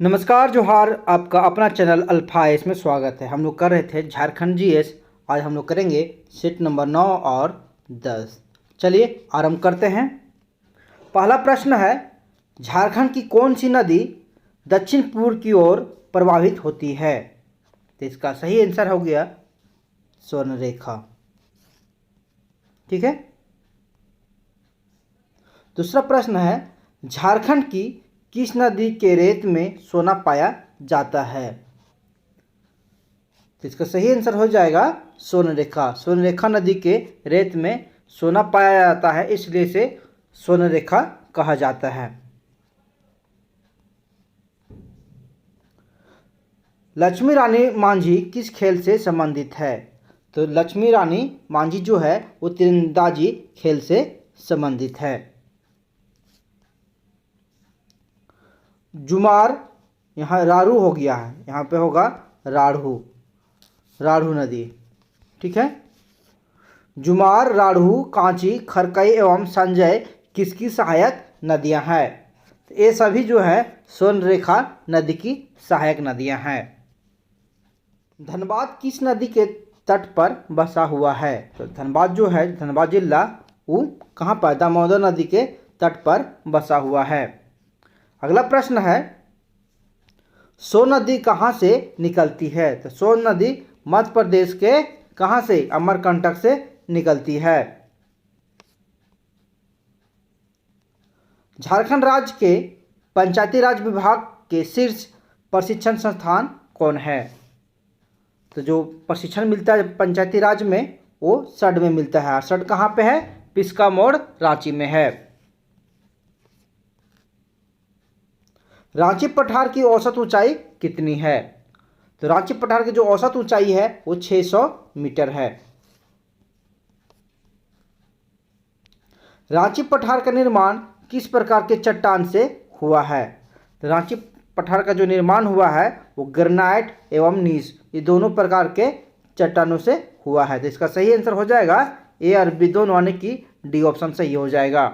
नमस्कार जोहार। आपका अपना चैनल अल्फा इसमें स्वागत है। हम लोग कर रहे थे झारखंड जीएस। आज हम लोग करेंगे सेट नंबर 9 और 10। चलिए आरंभ करते हैं। पहला प्रश्न है, झारखंड की कौन सी नदी दक्षिण पूर्व की ओर प्रवाहित होती है? तो इसका सही आंसर हो गया स्वर्णरेखा। ठीक है। दूसरा प्रश्न है, झारखंड की किस नदी के रेत में सोना पाया जाता है? तो इसका सही आंसर हो जाएगा स्वर्णरेखा। स्वर्णरेखा नदी के रेत में सोना पाया जाता है, इसलिए इसे स्वर्णरेखा कहा जाता है। लक्ष्मी रानी मांझी किस खेल से संबंधित है? तो लक्ष्मी रानी मांझी जो है वो तीरंदाजी खेल से संबंधित है। जुमार, यहाँ रारू हो गया है, यहाँ पे होगा राढ़ू नदी। ठीक है। जुमार, राढ़ू, कांची, खरकई एवं संजय किसकी सहायक नदियां हैं? ये सभी जो है स्वर्णरेखा नदी की सहायक नदियां हैं। धनबाद किस नदी के तट पर बसा हुआ है? तो धनबाद जो है, धनबाद जिला, वो कहाँ पर? दामोदर नदी के तट पर बसा हुआ है। अगला प्रश्न है, सोन नदी कहाँ से निकलती है? तो सोन नदी मध्य प्रदेश के कहाँ से? अमरकंटक से निकलती है। झारखंड राज्य के पंचायती राज विभाग के शीर्ष प्रशिक्षण संस्थान कौन है? तो जो प्रशिक्षण मिलता है पंचायती राज में वो सड में मिलता है। सड कहाँ पे है? पिस्का मोड़, रांची में है। रांची पठार की औसत ऊंचाई कितनी है? तो रांची पठार की जो औसत ऊंचाई है वो 600 मीटर है। रांची पठार का निर्माण किस प्रकार के चट्टान से हुआ है? तो रांची पठार का जो निर्माण हुआ है वो ग्रेनाइट एवं नीस, ये दोनों प्रकार के चट्टानों से हुआ है। तो इसका सही आंसर हो जाएगा ए और बी दोनों, यानी कि डी ऑप्शन सही हो जाएगा।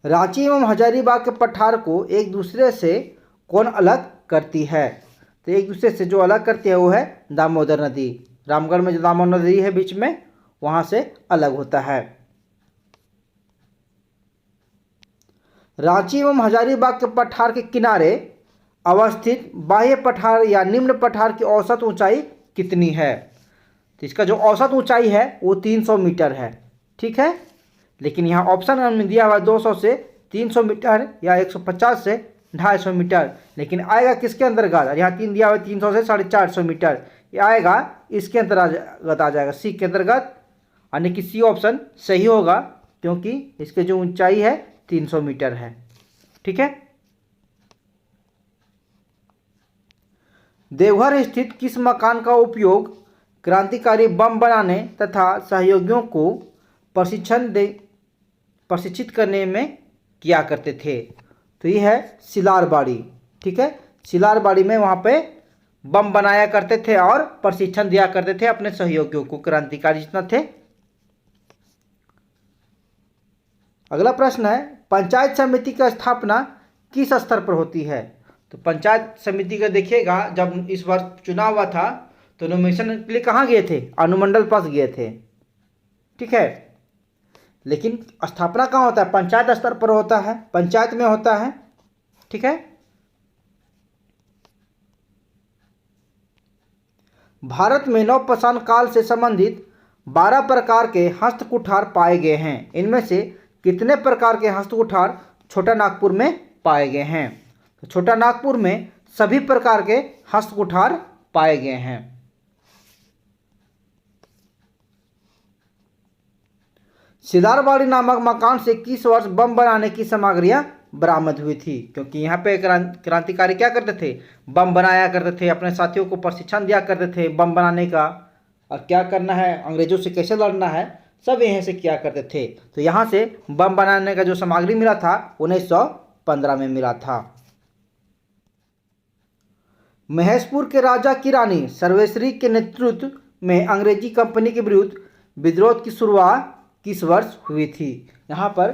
रांची एवं हजारीबाग के पठार को एक दूसरे से कौन अलग करती है? तो एक दूसरे से जो अलग करती है वो है दामोदर नदी। रामगढ़ में जो दामोदर नदी है बीच में, वहां से अलग होता है। रांची एवं हजारीबाग के पठार के किनारे अवस्थित बाह्य पठार या निम्न पठार की औसत ऊंचाई कितनी है? तो इसका जो औसत ऊंचाई है वो 300 मीटर है। ठीक है। लेकिन यहाँ ऑप्शन में दिया हुआ 200 से 300 मीटर या 150 से 250 मीटर, लेकिन आएगा किसके अंतर्गत? यहाँ 3 दिया हुआ 300 से 450 मीटर, ये आएगा इसके अंतर्गत, आ जाएगा सी के अंतर्गत, यानी कि सी ऑप्शन सही होगा, क्योंकि इसके जो ऊंचाई है 300 मीटर है। ठीक है। देवघर स्थित किस मकान का उपयोग क्रांतिकारी बम बनाने तथा सहयोगियों को प्रशिक्षित करने में किया करते थे? तो ये है सिलारबाड़ी। ठीक है। सिलारबाड़ी में वहाँ पे बम बनाया करते थे और प्रशिक्षण दिया करते थे अपने सहयोगियों को, क्रांतिकारी जितना थे। अगला प्रश्न है, पंचायत समिति की स्थापना किस स्तर पर होती है? तो पंचायत समिति का देखिएगा, जब इस बार चुनाव हुआ था तो नॉमिनेशन के लिए कहाँ गए थे? अनुमंडल पास गए थे। ठीक है। लेकिन स्थापना कहाँ होता है? पंचायत स्तर पर होता है, पंचायत में होता है। ठीक है। भारत में नवपाषाण काल से संबंधित 12 प्रकार के हस्तकुठार पाए गए हैं। इनमें से कितने प्रकार के हस्तकुठार छोटा नागपुर में पाए गए हैं? तो छोटा नागपुर में सभी प्रकार के हस्तकुठार पाए गए हैं। सिलारबाड़ी नामक मकान से किस वर्ष बम बनाने की सामग्रियां बरामद हुई थी? क्योंकि यहाँ पे क्रांतिकारी क्या करते थे? बम बनाया करते थे, अपने साथियों को प्रशिक्षण दिया करते थे बम बनाने का, और क्या करना है, अंग्रेजों से कैसे लड़ना है, सब यहीं से किया करते थे। तो यहाँ से बम बनाने का जो सामग्री मिला था 1915 में मिला था। महेशपुर के राजा की रानी सर्वेश्वरी के नेतृत्व में अंग्रेजी कंपनी के विरुद्ध विद्रोह की शुरुआत किस वर्ष हुई थी? यहाँ पर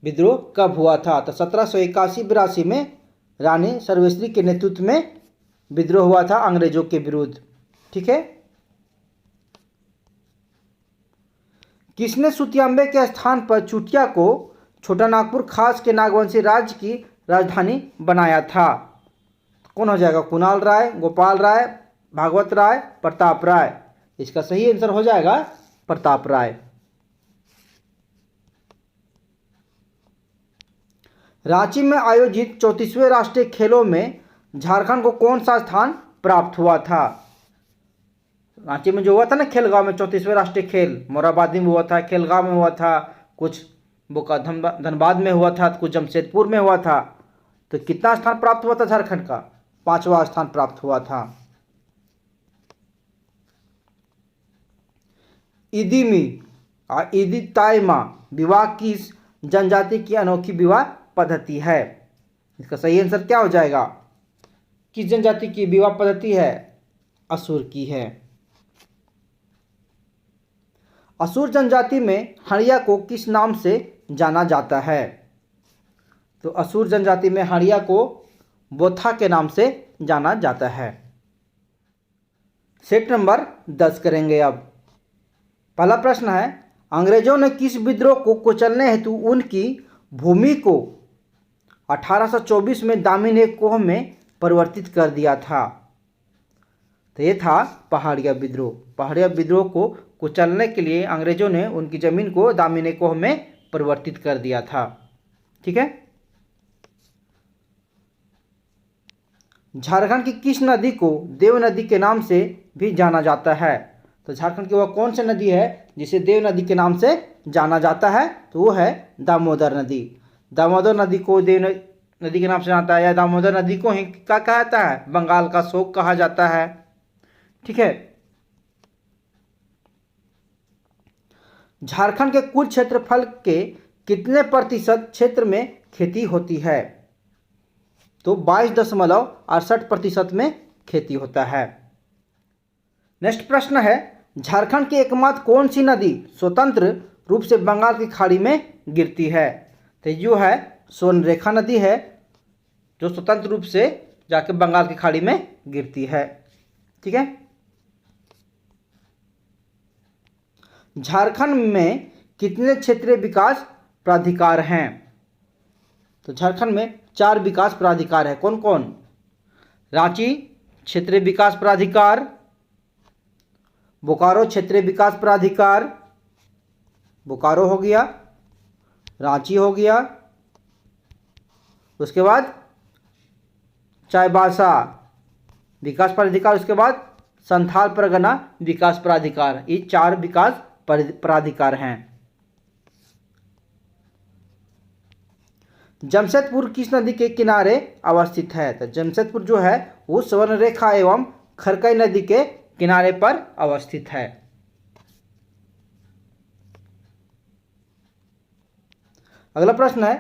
विद्रोह कब हुआ था? तो 1781-82 में रानी सर्वेश्वरी के नेतृत्व में विद्रोह हुआ था अंग्रेजों के विरुद्ध। ठीक है। किसने सुतियांबे के स्थान पर चुटिया को छोटा नागपुर खास के नागवंशी राज्य की राजधानी बनाया था? कौन हो जाएगा? कुणाल राय, गोपाल राय, भागवत राय, प्रताप राय। इसका सही आंसर हो जाएगा प्रताप राय। रांची में आयोजित 34वें राष्ट्रीय खेलों में झारखंड को कौन सा स्थान प्राप्त हुआ था? रांची में जो हुआ था ना खेलगांव में 34वें राष्ट्रीय खेल, मोरहाबादी में हुआ था, खेलगांव में हुआ था, कुछ बोका धनबाद में हुआ था, कुछ जमशेदपुर में हुआ था। तो कितना स्थान प्राप्त हुआ था झारखंड का? 5वां स्थान प्राप्त हुआ था। इदिमी और इदी ताइमा विवाह किस जनजाति की अनोखी विवाह पद्धति है? इसका सही आंसर क्या हो जाएगा? किस जनजाति की विवाह पद्धति है? असुर की है। असुर जनजाति में हड़िया को किस नाम से जाना जाता है? तो असुर जनजाति में हड़िया को बोथा के नाम से जाना जाता है। सेट नंबर 10 करेंगे अब। पहला प्रश्न है, अंग्रेजों ने किस विद्रोह को कुचलने हेतु उनकी भूमि को 1824 में दामिनी कोह में परिवर्तित कर दिया था? तो ये था पहाड़िया विद्रोह। पहाड़िया विद्रोह को कुचलने के लिए अंग्रेजों ने उनकी जमीन को दामिनी कोह में परिवर्तित कर दिया था। ठीक है। झारखंड की किस नदी को देव नदी के नाम से भी जाना जाता है? तो झारखंड की वह कौन सी नदी है जिसे देव नदी के नाम से जाना जाता है? तो वो है दामोदर नदी। दामोदर नदी को देव नदी के नाम से जाता है, या दामोदर नदी को ही क्या कहा जाता है? बंगाल का शोक कहा जाता है। ठीक है। झारखंड के कुल क्षेत्रफल के कितने प्रतिशत क्षेत्र में खेती होती है? तो 22.68% में खेती होता है। नेक्स्ट प्रश्न है, झारखंड की एकमात्र कौन सी नदी स्वतंत्र रूप से बंगाल की खाड़ी में गिरती है? तो जो है स्वर्णरेखा नदी है, जो स्वतंत्र रूप से जाके बंगाल की खाड़ी में गिरती है। ठीक है। झारखंड में कितने क्षेत्रीय विकास प्राधिकार हैं? तो झारखंड में 4 विकास प्राधिकार है। कौन कौन? रांची क्षेत्रीय विकास प्राधिकार, बोकारो क्षेत्रीय विकास प्राधिकार, बोकारो हो गया, रांची हो गया, उसके बाद चाईबासा विकास प्राधिकार, उसके बाद संथाल परगना विकास प्राधिकार। ये 4 विकास प्राधिकार हैं। जमशेदपुर किस नदी के किनारे अवस्थित है? तो जमशेदपुर जो है वो स्वर्णरेखा एवं खरकई नदी के किनारे पर अवस्थित है। अगला प्रश्न है,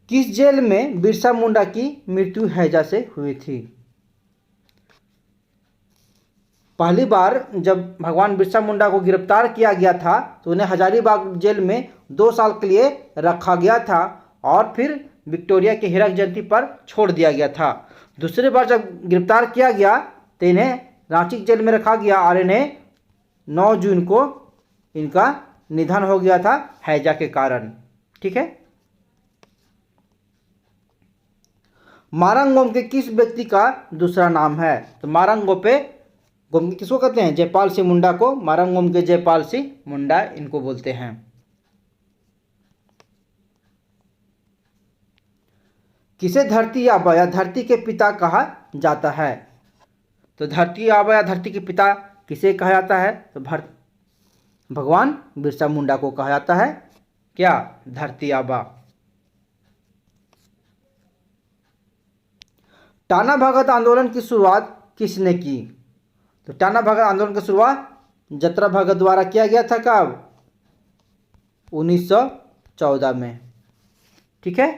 किस जेल में बिरसा मुंडा की मृत्यु हैजा से हुई थी? पहली बार जब भगवान बिरसा मुंडा को गिरफ्तार किया गया था तो उन्हें हजारीबाग जेल में 2 साल के लिए रखा गया था और फिर विक्टोरिया के हीरक जयंती पर छोड़ दिया गया था। दूसरी बार जब गिरफ्तार किया गया तो इन्हें रांची जेल में रखा गया और इन्हें 9 जून को इनका निधन हो गया था हैजा के कारण। ठीक है। मारंग गोमके किस व्यक्ति का दूसरा नाम है? तो मारंग गोपे गोमके किसको कहते हैं? जयपाल सिंह मुंडा को मारंग गोमके जयपाल सिंह मुंडा इनको बोलते हैं। किसे धरती आबा या धरती के पिता कहा जाता है? तो धरती आबा या धरती के पिता किसे कहा जाता है? तो भगवान बिरसा मुंडा को कहा जाता है। क्या? धरती आबा। टाना भगत आंदोलन की शुरुआत किसने की? तो टाना भगत आंदोलन की शुरुआत जतरा भगत द्वारा किया गया था। कब? 1914 में। ठीक है।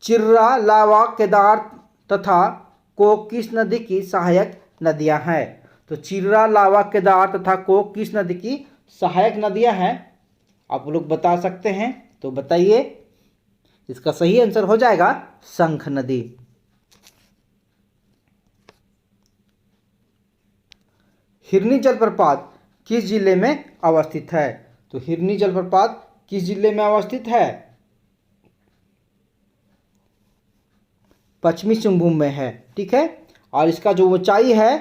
चिर्रा, लावा, केदार तथा कोक किस नदी की सहायक नदियां हैं? तो चिर्रा, लावा, केदार तथा कोक किस नदी की सहायक नदियां हैं, आप लोग बता सकते हैं तो बताइए। इसका सही आंसर हो जाएगा शंख नदी। हिरनी जलप्रपात किस जिले में अवस्थित है? तो हिरनी जलप्रपात किस जिले में अवस्थित है? पश्चिमी सिंहभूम में है। ठीक है, और इसका जो ऊंचाई है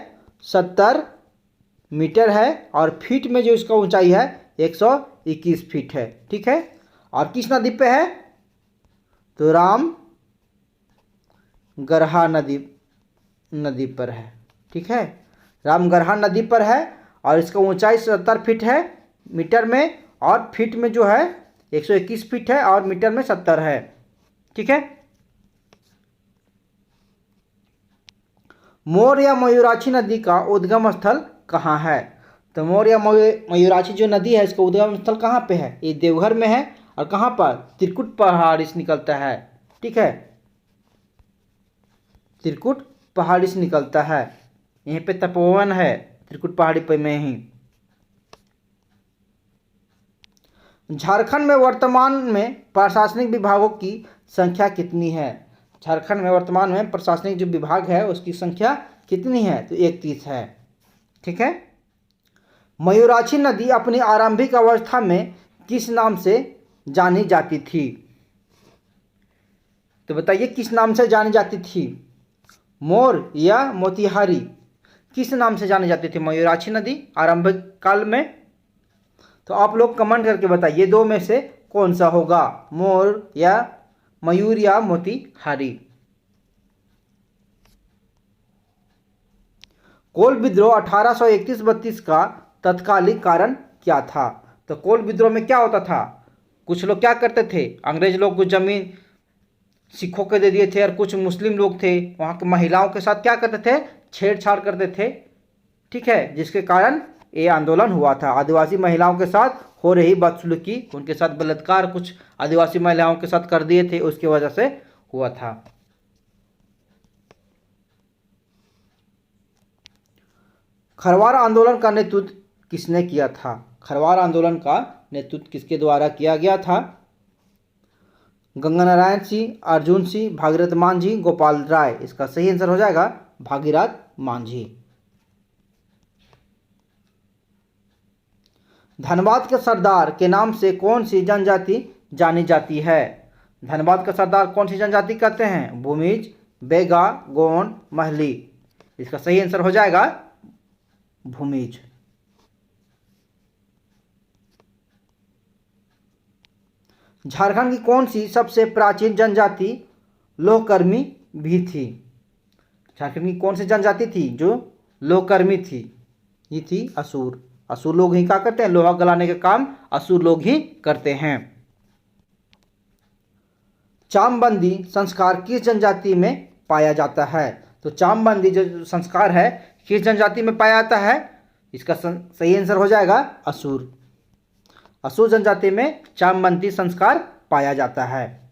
70 मीटर है, और फीट में जो इसका ऊंचाई है 121 फीट है। ठीक है, और किस नदी पे है? तो राम गरहा नदी पर है। ठीक है, रामगरहा नदी पर है, और इसका ऊंचाई 70 फीट है मीटर में, और फीट में जो है 121 फीट है, और मीटर में 70 है। ठीक है, मोर या मयूराक्षी नदी का उद्गम स्थल कहाँ है? तो मोर या मयूराक्षी जो नदी है इसका उद्गम स्थल कहाँ पे है? ये देवघर में है, और कहाँ पर? त्रिकुट पहाड़ी से निकलता है। ठीक है, त्रिकुट पहाड़ी से निकलता है, यहीं पे तपोवन है त्रिकुट पहाड़ी पे में ही। झारखंड में वर्तमान में प्रशासनिक विभागों की संख्या कितनी है? झारखंड में वर्तमान में प्रशासनिक जो विभाग है उसकी संख्या कितनी है? तो 31 है। ठीक है, मयूराक्षी नदी अपनी आरंभिक अवस्था में किस नाम से जानी जाती थी? तो बताइए किस नाम से जानी जाती थी? मोर या मोतिहारी? किस नाम से जानी जाती थी मयूराक्षी नदी आरंभिक काल में? तो आप लोग कमेंट करके बताइए दो में से कौन सा होगा, मोर या मयूर या मोतिहारी। कोल विद्रोह 1831-32 का तत्कालिक कारण क्या था? तो कोल विद्रोह में क्या होता था? कुछ लोग क्या करते थे, अंग्रेज लोग कुछ जमीन सिखों को दे दिए थे, और कुछ मुस्लिम लोग थे वहाँ की महिलाओं के साथ क्या करते थे, छेड़छाड़ करते थे। ठीक है, जिसके कारण ये आंदोलन हुआ था। आदिवासी महिलाओं के साथ हो रही बदसलूकी, उनके साथ बलात्कार कुछ आदिवासी महिलाओं के साथ कर दिए थे, उसकी वजह से हुआ था। खरवार आंदोलन का नेतृत्व किसने किया था? खरवार आंदोलन का नेतृत्व किसके द्वारा किया गया था? गंगा नारायण सिंह, अर्जुन सिंह, भागीरथ मांझी, गोपाल राय। इसका सही आंसर हो जाएगा भागीरथ मांझी। धनबाद के सरदार के नाम से कौन सी जनजाति जानी जाती है? धनबाद का सरदार कौन सी जनजाति कहते हैं? भूमिज, बेगा, गोंड, महली। इसका सही आंसर हो जाएगा भूमिज। झारखंड की कौन सी सबसे प्राचीन जनजाति लोहकर्मी भी थी? झारखंड की कौन सी जनजाति थी जो लोहकर्मी थी? ये थी असुर। असुर लोग ही क्या करते हैं? लोहा गलाने का काम असुर लोग ही करते हैं। चामबंदी संस्कार किस जनजाति में पाया जाता है? तो चामबंदी जो संस्कार है किस जनजाति में पाया जाता है? इसका सही आंसर हो जाएगा असुर। असुर जनजाति में चामबंदी संस्कार पाया जाता है।